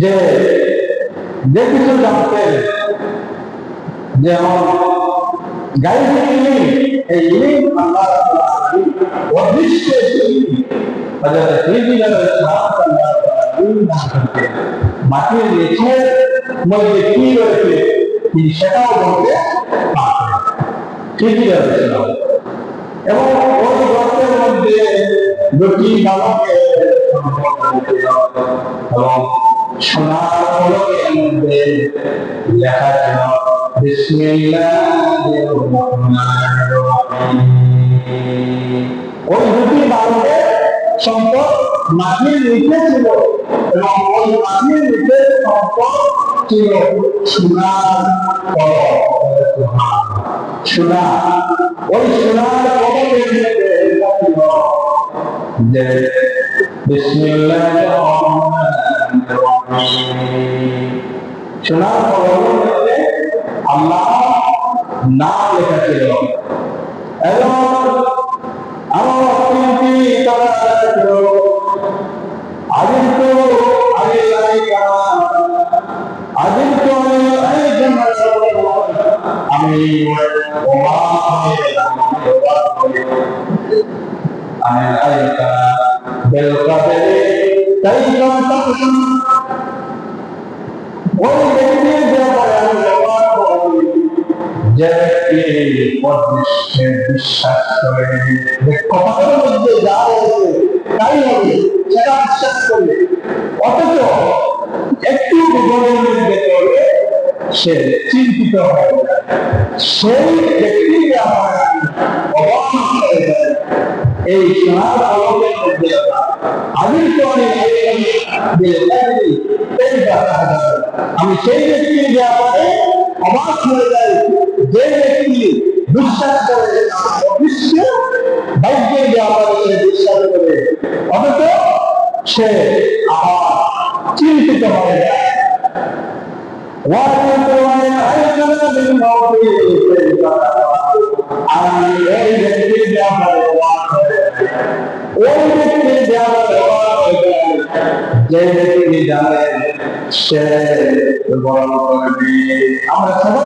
যে যে কিছু জানতেন, যেমন গাইব ইলম, এই ইলম আল্লাহ তাআলা অদৃশ্য ইলম হযরত ইদ্রিস আলাইহিস সালাম মাটির নিচের মধ্যে কি রয়েছে তিনি সেটাও বলতে পারতেন। ঠিকই আছে। এবং ওই গর্তের মধ্যে দুটি বালকের এবং সোনার ফলকের মধ্যে লেখা ছিল বিসমিল্লাহির রহমানির রহিম। ওই দুটি বালকের সম্পদ মাটির নিচে ছিল এবং ওই মাটির নিচে সম্পদ ছিল সোনার ফলক। সোনা, ওই সোনার ফলকের মধ্যে লেখা ছিল যে বিসমিল্লাহির রহমানির রহিম। সোনার ফলকের মধ্যে আল্লাহ নাম লেখা ছিল। এবং আমার তিনটি তারা ছিল আজিন্তু আলাইকা আজিন্তু আলাইকা, আমি আলাইকা বিল কদরি কাইফা তাকসুম। ওই ব্যক্তির ব্যাপারে আমি ব্যবহার করি যে ব্যক্তি অদৃশ্যে বিশ্বাস করে, যে কথার মধ্যে যা রয়েছে তাই হবে সেটা বিশ্বাস করে, অথচ একটু বিপদের মধ্যে পড়ে সে চিন্তিত হয়, সেই ব্যক্তির ব্যাপারে অবাক হয়ে যায়। এই সোনার ফলকের মধ্যে আমি সেই ব্যক্তির ব্যাপারে অবাক হয়ে যাই যে ব্যক্তি বিশ্বাস করে অদৃশ্য ভাগ্যের ব্যাপারে বিশ্বাস করে, অথচ সে আবার চিন্তিত হয়ে যায়। আমি এই ব্যক্তির ব্যাপারে ওই ব্যক্তির ব্যাপারে যে ব্যক্তি জানে সে বড় করবে। আমরা